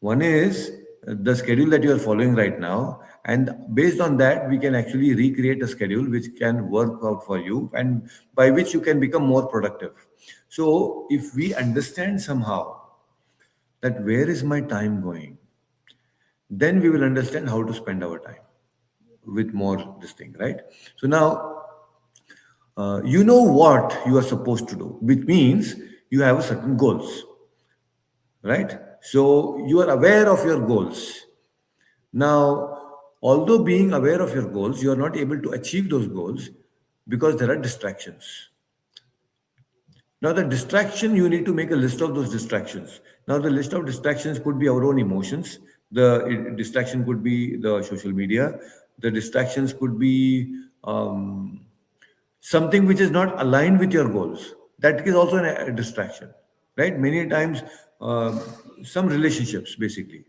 One is the schedule that you are following right now, and based on that we can actually recreate a schedule which can work out for you, and by which you can become more productive. So if we understand somehow that where is my time going, then we will understand how to spend our time with more this thing, right? So now you know what you are supposed to do, which means you have a certain goals, right? So you are aware of your goals. Now, although being aware of your goals, you are not able to achieve those goals because there are distractions. Now, the distraction, you need to make a list of those distractions. Now, the list of distractions could be our own emotions. The distraction could be the social media. The distractions could be something which is not aligned with your goals. That is also a distraction, right? Many times, uh, some relationships basically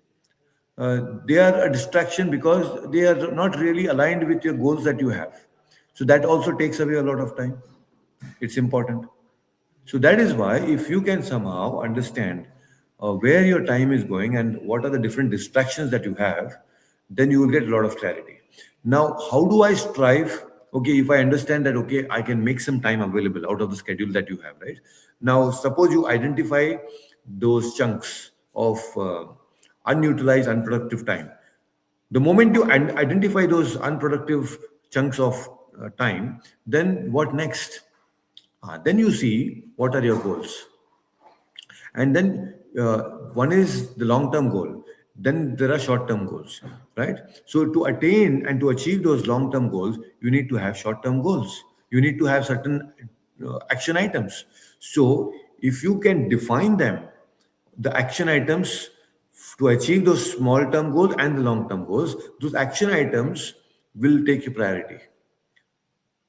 they are a distraction because they are not really aligned with your goals that you have. So that also takes away a lot of time. It's important. So that is why, if you can somehow understand where your time is going and what are the different distractions that you have, then you will get a lot of clarity. Now, how do I strive? Okay, if I understand that, okay, I can make some time available out of the schedule that you have, right? Now, suppose you identify those chunks of unutilized, unproductive time. The moment you identify those unproductive chunks of time, then what next? Then you see what are your goals, and then one is the long term goal, then there are short term goals, right? So to attain and to achieve those long term goals, you need to have short term goals, you need to have certain action items. So if you can define them, the action items, to achieve those small term goals and the long term goals, those action items will take you priority.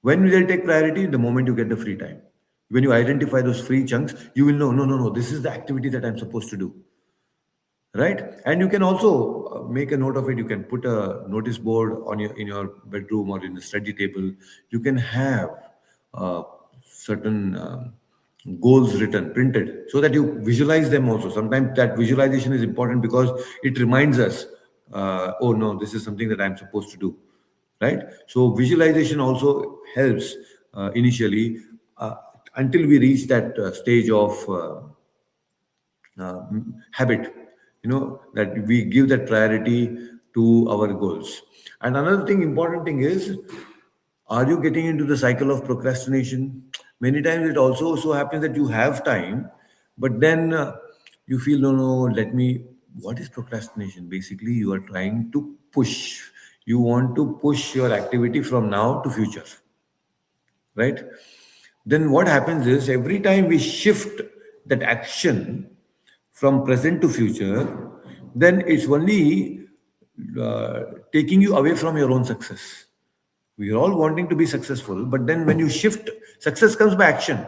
When will they take priority? The moment you get the free time. When you identify those free chunks, you will know, no, no, no, this is the activity that I'm supposed to do. Right? And you can also make a note of it. You can put a notice board on your in your bedroom or in the study table. You can have certain goals written, printed, so that you visualize them also. Sometimes that visualization is important because it reminds us, oh no, this is something that I'm supposed to do, right? So visualization also helps initially, uh, until we reach that stage of habit, that we give that priority to our goals. And another thing, important thing is, are you getting into the cycle of procrastination? Many times it also so happens that you have time, but then you feel, no, no, let me. What is procrastination? Basically, you are trying to push. You want to push your activity from now to future, right? Then what happens is, every time we shift that action from present to future, then it's only taking you away from your own success. We are all wanting to be successful, but then when you shift, success comes by action.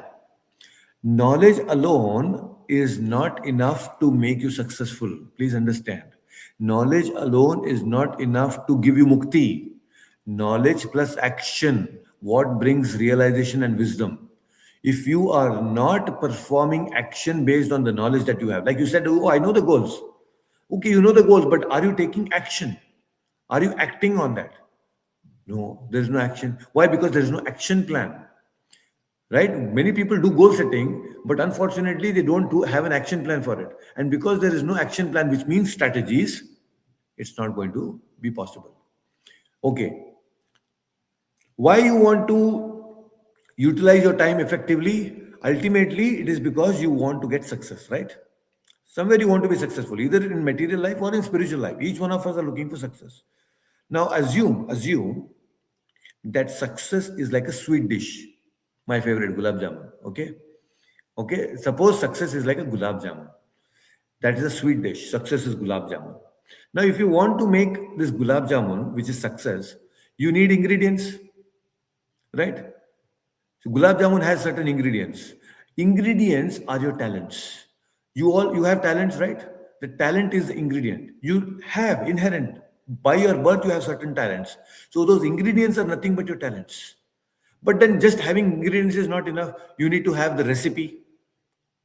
Knowledge alone is not enough to make you successful. Please understand. Knowledge alone is not enough to give you mukti. Knowledge plus action, what brings realization and wisdom. If you are not performing action based on the knowledge that you have, like you said, oh, I know the goals. Okay, you know the goals, but are you taking action? Are you acting on that? No, there is no action. Why? Because there is no action plan, right? Many people do goal setting, but unfortunately they don't have an action plan for it, and because there is no action plan, which means strategies, it's not going to be possible. Okay, why you want to utilize your time effectively? Ultimately it is because you want to get success, right? Somewhere you want to be successful, either in material life or in spiritual life. Each one of us are looking for success. Now assume that success is like a sweet dish. My favorite, gulab jamun. Okay. Okay, suppose success is like a gulab jamun. That is a sweet dish. Success is gulab jamun. Now, if you want to make this gulab jamun, which is success, you need ingredients, right? So gulab jamun has certain ingredients. Ingredients are your talents. You have talents, right? The talent is the ingredient. You have inherent, by your birth you have certain talents. So those ingredients are nothing but your talents. But then just having ingredients is not enough. You need to have the recipe.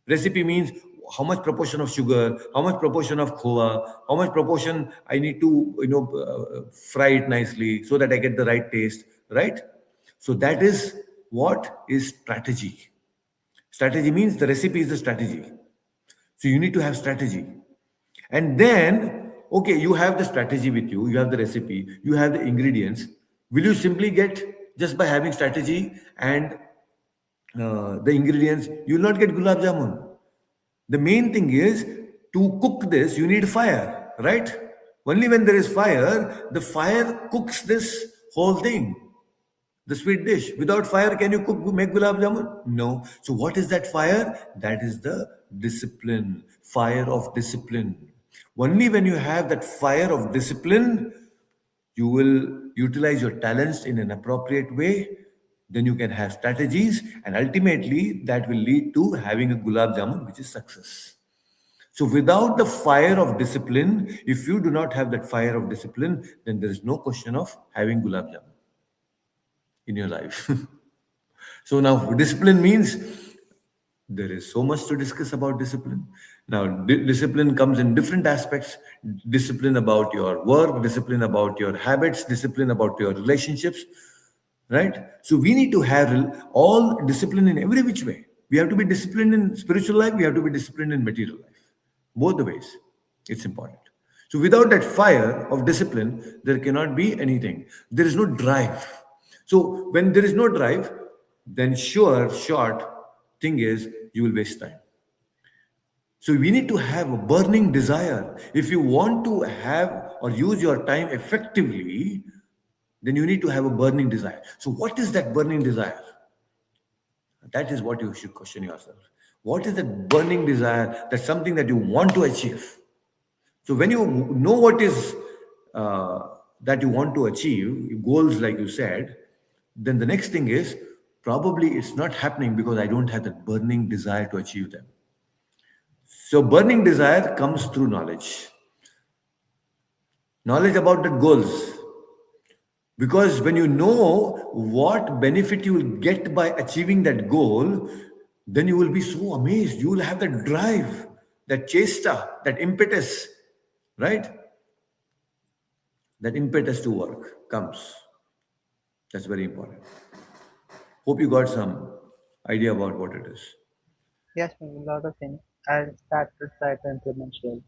Recipe means how much proportion of sugar, how much proportion of khova, how much proportion I need to, fry it nicely so that I get the right taste, right? So that is what is strategy. Strategy means the recipe is the strategy. So you need to have strategy. And then, okay, you have the strategy with you, you have the recipe, you have the ingredients. Will you simply get just by having strategy and the ingredients, you will not get gulab jamun. The main thing is to cook this, you need fire, right? Only when there is fire, the fire cooks this whole thing, the sweet dish. Without fire, can you make gulab jamun? No. So what is that fire? That is the discipline, fire of discipline. Only when you have that fire of discipline, you will utilize your talents in an appropriate way. Then you can have strategies, and ultimately that will lead to having a gulab jamun, which is success. So without the fire of discipline, if you do not have that fire of discipline, then there is no question of having gulab jamun in your life. So now discipline means there is so much to discuss about discipline. Now, discipline comes in different aspects: discipline about your work, discipline about your habits, discipline about your relationships, right? So, we need to have all discipline in every which way. We have to be disciplined in spiritual life, we have to be disciplined in material life. Both the ways, it's important. So, without that fire of discipline, there cannot be anything. There is no drive. So, when there is no drive, then short thing is you will waste time. So we need to have a burning desire. If you want to have or use your time effectively, then you need to have a burning desire. So what is that burning desire? That is what you should question yourself. What is that burning desire? That's something that you want to achieve. So when you know what is that you want to achieve, goals like you said, then the next thing is probably it's not happening because I don't have that burning desire to achieve them. So burning desire comes through knowledge. Knowledge about the goals. Because when you know what benefit you will get by achieving that goal, then you will be so amazed. You will have that drive, that chesta, that impetus, right? That impetus to work comes. That's very important. Hope you got some idea about what it is. Yes, a lot of things. I'll start to try to implement slowly.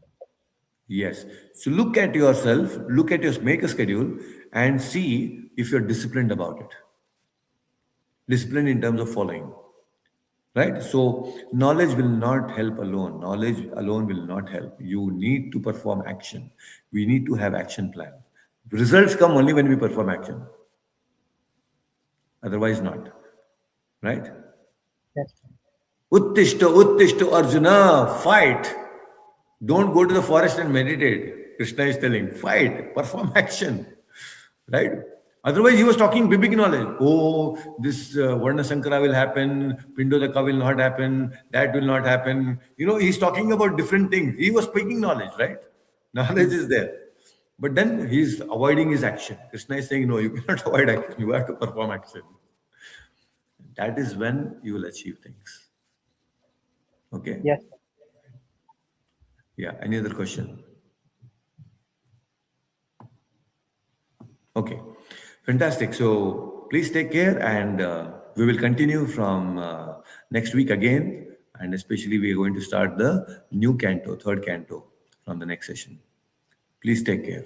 Yes. So look at yourself, look at your make a schedule and see if you're disciplined about it. Discipline in terms of following. Right? So knowledge will not help alone. Knowledge alone will not help. You need to perform action. We need to have action plan. Results come only when we perform action. Otherwise not. Right? Yes. Uttishta Arjuna, fight. Don't go to the forest and meditate. Krishna is telling, fight, perform action. Right? Otherwise, he was talking big knowledge. Oh, this Varna Sankara will happen, Pindodaka will not happen, that will not happen. He's talking about different things. He was speaking knowledge, right? Knowledge is there. But then he's avoiding his action. Krishna is saying, no, you cannot avoid action. You have to perform action. That is when you will achieve things. Okay? Yes. Yeah. Any other question? Okay. Fantastic. So please take care, and we will continue from next week again. And especially, we are going to start the new canto, third canto, from the next session. Please take care.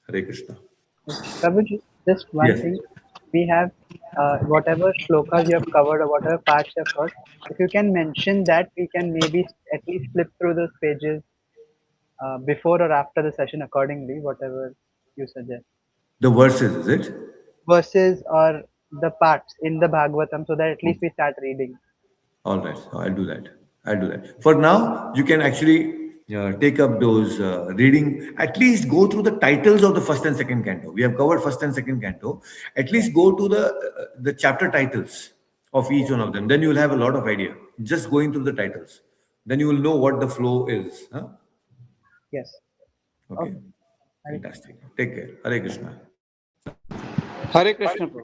Hare Krishna. Prabhuji, just one Yes. thing. We have whatever shlokas you have covered or whatever parts you have covered. If you can mention that, we can maybe at least flip through those pages before or after the session accordingly, whatever you suggest. The verses, is it? Verses or the parts in the Bhagavatam so that at least we start reading. All right. So I'll do that. I'll do that. For now, you can actually take up those reading. At least go through the titles of the first and second canto. We have covered first and second canto. At least go to the chapter titles of each one of them. Then you will have a lot of idea. Just going through the titles. Then you will know what the flow is. Huh? Yes. Okay. Okay. Fantastic. Take care. Hare Krishna. Hare Krishna. Prabhu.